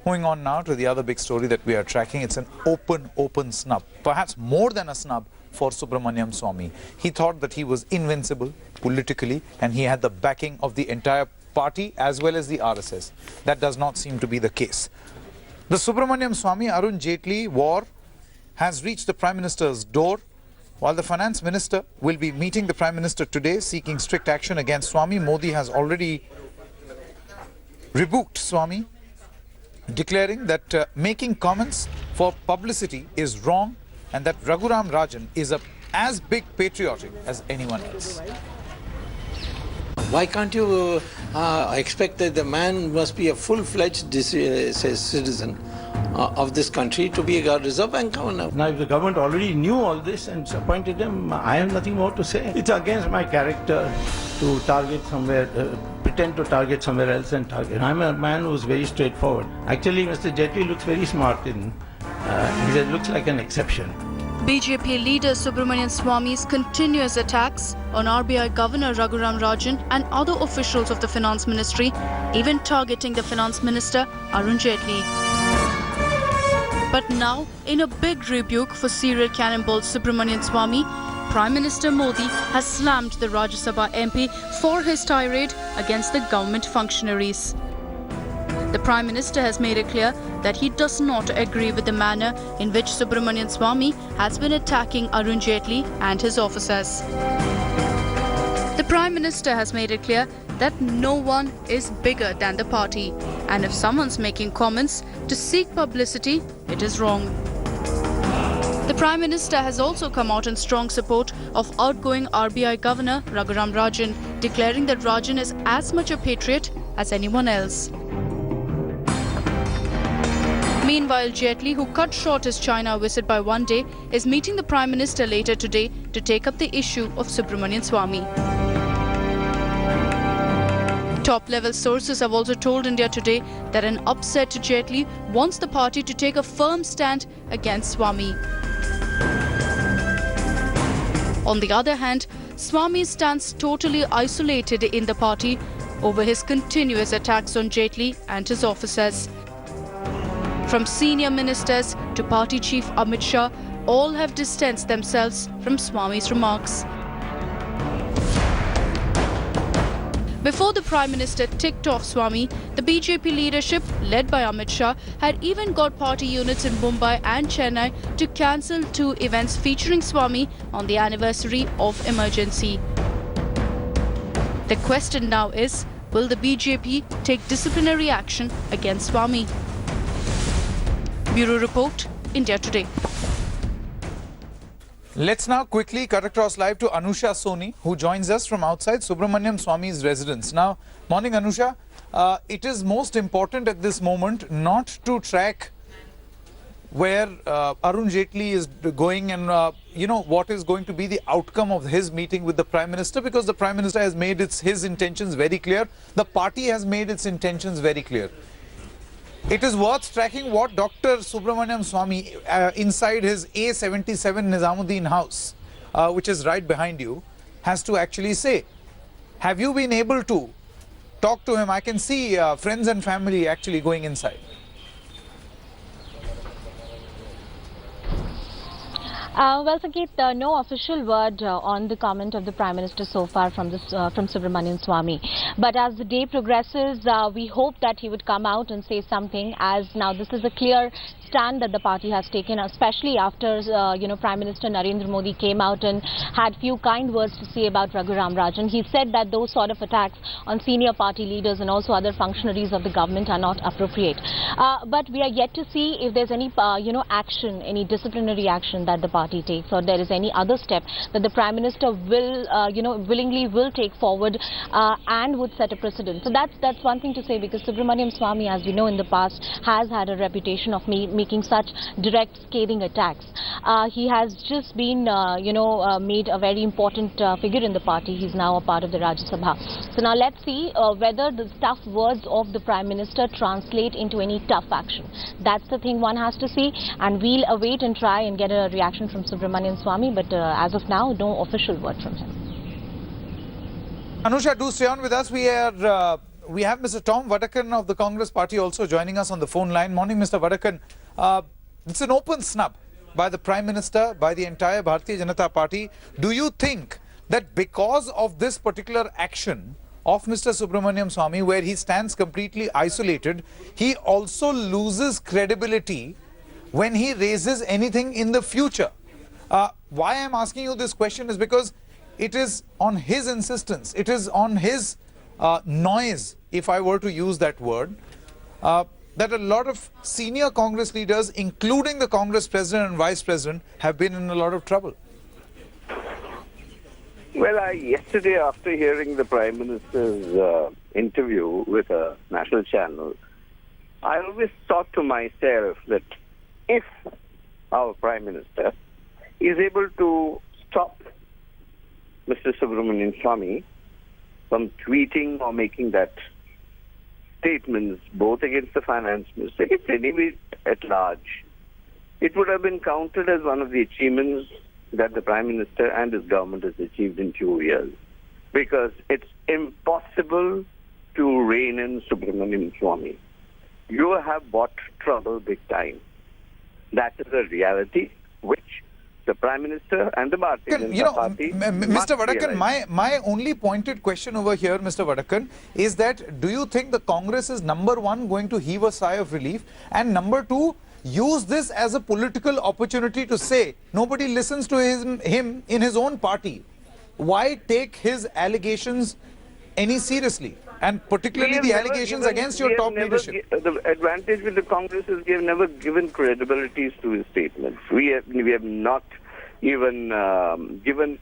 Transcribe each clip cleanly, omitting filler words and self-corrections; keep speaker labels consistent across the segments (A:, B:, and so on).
A: Moving on now to the other big story that we are tracking. It's an open snub, perhaps more than a snub for Subramanian Swamy. He thought that he was invincible politically and he had the backing of the entire party as well as the RSS. That does not seem to be the case. The Subramanian Swamy Arun Jaitely war has reached the Prime Minister's door. While the Finance Minister will be meeting the Prime Minister today seeking strict action against Swamy, Modi has already rebuked Swamy, declaring that making comments for publicity is wrong and that Raghuram Rajan is as big patriotic as anyone else.
B: Why can't you expect that the man must be a full-fledged citizen of this country to be a Reserve Bank governor?
C: Now, if the government already knew all this and appointed him, I have nothing more to say. It's against my character to target somewhere, pretend to target somewhere else and target. I'm a man who's very straightforward. Actually, Mr. Jaitly looks very smart. He looks like an exception.
D: BJP leader Subramanian Swamy's continuous attacks on RBI Governor Raghuram Rajan and other officials of the Finance Ministry, even targeting the Finance Minister Arun Jaitely. But now, in a big rebuke for serial cannonball Subramanian Swamy, Prime Minister Modi has slammed the Rajya Sabha MP for his tirade against the government functionaries. The Prime Minister has made it clear that he does not agree with the manner in which Subramanian Swamy has been attacking Arun Jaitly and his officers. The Prime Minister has made it clear that no one is bigger than the party, and if someone's making comments to seek publicity, it is wrong. The Prime Minister has also come out in strong support of outgoing RBI Governor Raghuram Rajan, declaring that Rajan is as much a patriot as anyone else. Meanwhile, Jaitly, who cut short his China visit by one day, is meeting the Prime Minister later today to take up the issue of Subramanian Swamy. Top-level sources have also told India Today that an upset Jaitly wants the party to take a firm stand against Swamy. On the other hand, Swamy stands totally isolated in the party over his continuous attacks on Jaitly and his officers. From senior ministers to party chief Amit Shah, all have distanced themselves from Swamy's remarks. Before the Prime Minister ticked off Swamy, the BJP leadership, led by Amit Shah, had even got party units in Mumbai and Chennai to cancel 2 events featuring Swamy on the anniversary of emergency. The question now is, will the BJP take disciplinary action against Swamy? Bureau Report, India Today.
A: Let's now quickly cut across live to Anusha Soni, who joins us from outside Subramanian Swamy's residence. Now, morning Anusha, it is most important at this moment not to track where Arun Jaitly is going and what is going to be the outcome of his meeting with the Prime Minister, because the Prime Minister has made his intentions very clear. The party has made its intentions very clear. It is worth tracking what Dr. Subramanian Swamy inside his A77 Nizamuddin house, which is right behind you, has to actually say. Have you been able to talk to him? I can see friends and family actually going inside.
E: Well, Sanket, no official word on the comment of the Prime Minister so far from Subramanian Swamy. But as the day progresses, we hope that he would come out and say something, as now this is a clear stand that the party has taken, especially after, Prime Minister Narendra Modi came out and had few kind words to say about Raghuram Rajan. He said that those sort of attacks on senior party leaders and also other functionaries of the government are not appropriate. But we are yet to see if there's any, action, any disciplinary action that the party takes, or there is any other step that the Prime Minister will, willingly will take forward and would set a precedent. So that's one thing to say, because Subramanian Swamy, as we know in the past, has had a reputation of making such direct scathing attacks. He has just been, made a very important figure in the party. He's now a part of the Rajya Sabha. So now let's see whether the tough words of the Prime Minister translate into any tough action. That's the thing one has to see, and we'll await and try and get a reaction from Subramanian Swamy, but as of now, no official word from him.
A: Anusha, do stay on with us. We are we have Mr. Tom Vadakan of the Congress Party also joining us on the phone line. Morning, Mr. Vadakan. It's an open snub by the Prime Minister, by the entire Bharatiya Janata Party. Do you think that because of this particular action of Mr. Subramanian Swamy, where he stands completely isolated, he also loses credibility when he raises anything in the future? Why I'm asking you this question is because it is on his insistence, it is on his noise, if I were to use that word, that a lot of senior Congress leaders, including the Congress President and Vice President, have been in a lot of trouble.
F: Well, yesterday, after hearing the Prime Minister's interview with a national channel, I always thought to myself that if our Prime Minister is able to stop Mr. Subramanian Swamy from tweeting or making that statements both against the Finance Minister, against anybody at large, it would have been counted as one of the achievements that the Prime Minister and his government has achieved in 2 years. Because it's impossible to rein in Subramanian Swamy. You have bought trouble big time. That is a reality which the Prime Minister and the Bharatiya Janata Party
A: Mr. Vadakan, my only pointed question over here, Mr. Vadakan, is that do you think the Congress is, number one, going to heave a sigh of relief, and number two, use this as a political opportunity to say nobody listens to him in his own party? Why take his allegations any seriously? And particularly the allegations against your top leadership.
F: The advantage with the Congress is we have never given credibilities to his statements. We have not even given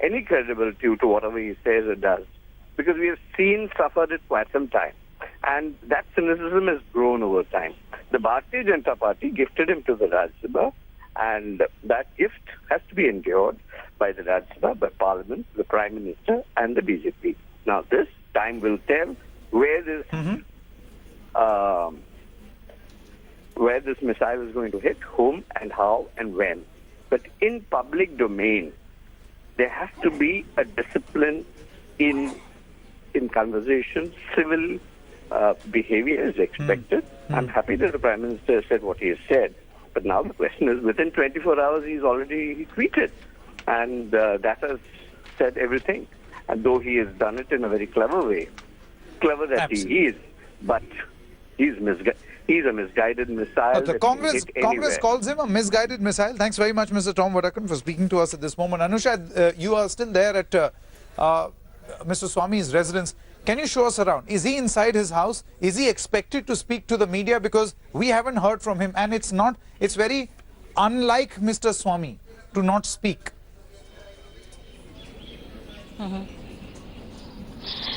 F: any credibility to whatever he says or does, because we have suffered it quite some time. And that cynicism has grown over time. The Bharatiya Janata Party gifted him to the Rajya Sabha, and that gift has to be endured by the Rajya Sabha, by Parliament, the Prime Minister and the BJP. Now this time will tell where this missile is going to hit, whom and how and when. But in public domain, there has to be a discipline in conversation. Civil behavior is expected. I'm happy that the Prime Minister said what he has said. But now the question is, within 24 hours, he's already tweeted. And that has said everything. And though he has done it in a very clever way, clever that he is, but he's a misguided missile.
A: The Congress calls him a misguided missile. Thanks very much, Mr. Tom Vadakan, for speaking to us at this moment. Anusha, you are still there at Mr. Swamy's residence. Can you show us around? Is he inside his house? Is he expected to speak to the media? Because we haven't heard from him, and it's very unlike Mr. Swamy to not speak.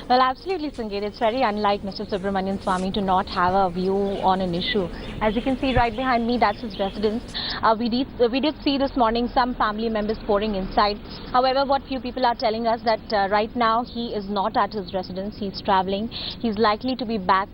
E: Well, absolutely, Sangeet. It's very unlike Mr. Subramanian Swamy to not have a view on an issue. As you can see right behind me, that's his residence. We did see this morning some family members pouring inside. However, what few people are telling us that right now he is not at his residence. He's traveling. He's likely to be back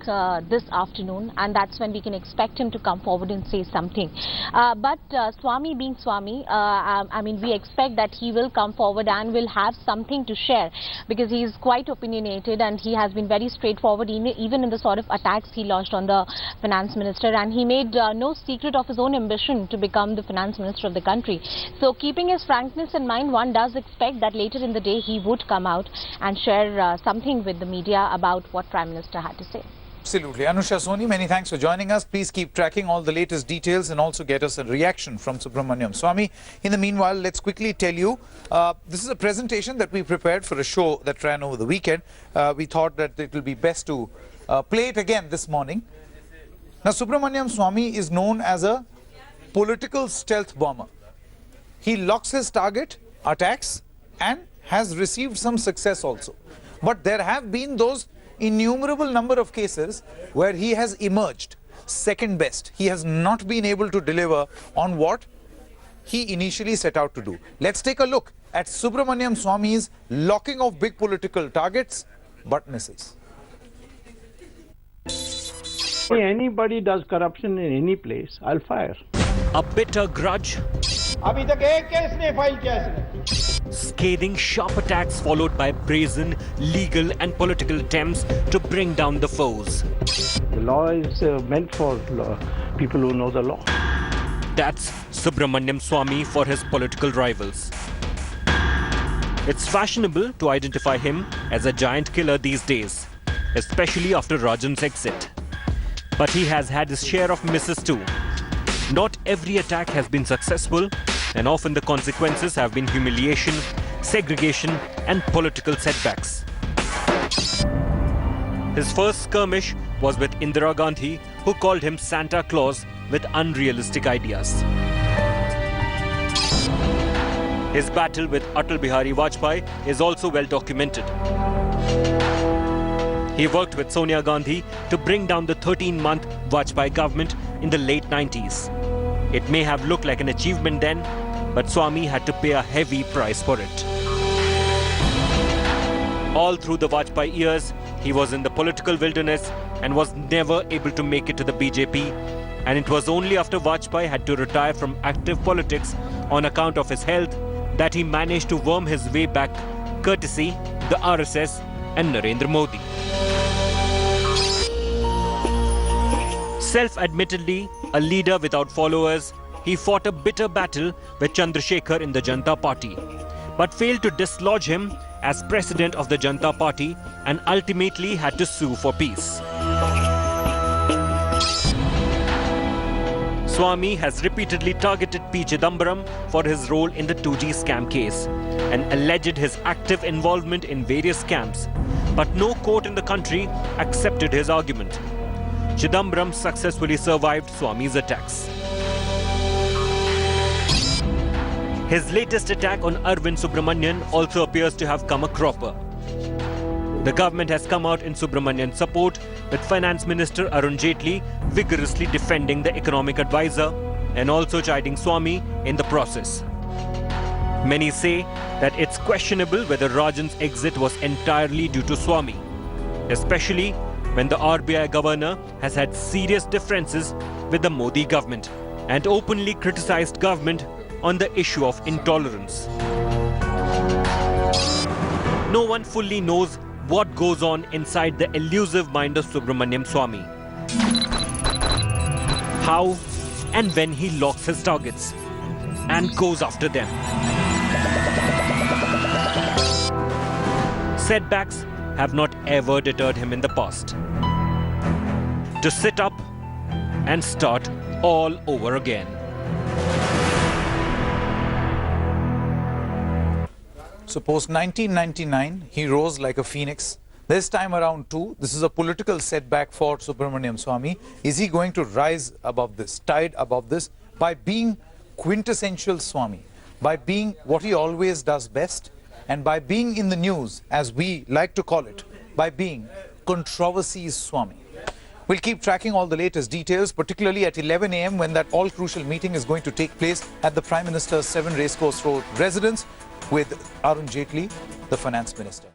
E: this afternoon, and that's when we can expect him to come forward and say something. But Swamy being Swamy, I mean, we expect that he will come forward and will have something to share, because he is quite opinionated and he has been very straightforward even in the sort of attacks he launched on the finance minister, and he made no secret of his own ambition to become the finance minister of the country. So keeping his frankness in mind, one does expect that later in the day he would come out and share something with the media about what Prime Minister had to say.
A: Absolutely. Anusha Soni, many thanks for joining us. Please keep tracking all the latest details and also get us a reaction from Subramanian Swamy. In the meanwhile, let's quickly tell you, this is a presentation that we prepared for a show that ran over the weekend. We thought that it will be best to play it again this morning. Now, Subramanian Swamy is known as a political stealth bomber. He locks his target, attacks, and has received some success also. But there have been those innumerable number of cases where he has emerged second best. He has not been able to deliver on what he initially set out to do. Let's take a look at Subramanian Swamy's locking of big political targets, but misses.
C: Anybody does corruption in any place, I'll fire.
G: A bitter grudge,
C: अभी तक एक case नहीं file किया इसने।
G: Scathing, sharp attacks followed by brazen, legal and political attempts to bring down the foes.
C: The law is meant for people who know the law.
G: That's Subramanian Swamy for his political rivals. It's fashionable to identify him as a giant killer these days, especially after Rajan's exit. But he has had his share of misses too. Not every attack has been successful, and often the consequences have been humiliation, segregation and political setbacks. His first skirmish was with Indira Gandhi, who called him Santa Claus with unrealistic ideas. His battle with Atal Bihari Vajpayee is also well documented. He worked with Sonia Gandhi to bring down the 13-month Vajpayee government in the late 90s. It may have looked like an achievement then, but Swamy had to pay a heavy price for it. All through the Vajpayee years, he was in the political wilderness and was never able to make it to the BJP. And it was only after Vajpayee had to retire from active politics on account of his health that he managed to worm his way back, courtesy the RSS and Narendra Modi. Self-admittedly a leader without followers, he fought a bitter battle with Chandrasekhar in the Janata Party, but failed to dislodge him as president of the Janata Party and ultimately had to sue for peace. Swamy has repeatedly targeted P. Chidambaram for his role in the 2G scam case and alleged his active involvement in various scams, but no court in the country accepted his argument. Chidambaram successfully survived Swamy's attacks. His latest attack on Arvind Subramanian also appears to have come a cropper. The government has come out in Subramanian's support, with Finance Minister Arun Jaitely vigorously defending the economic advisor and also chiding Swamy in the process. Many say that it's questionable whether Rajan's exit was entirely due to Swamy, especially when the RBI Governor has had serious differences with the Modi government and openly criticized government on the issue of intolerance. No one fully knows what goes on inside the elusive mind of Subramanian Swamy. How and when he locks his targets and goes after them. Setbacks have not ever deterred him in the past. To sit up and start all over again.
A: So post 1999, he rose like a phoenix. This time around too, this is a political setback for Subramanian Swamy. Is he going to rise above this, tide above this, by being quintessential Swamy, by being what he always does best, and by being in the news, as we like to call it, by being controversies Swamy? We'll keep tracking all the latest details, particularly at 11 a.m. when that all-crucial meeting is going to take place at the Prime Minister's 7 Racecourse Road residence with Arun Jaitely, the Finance Minister.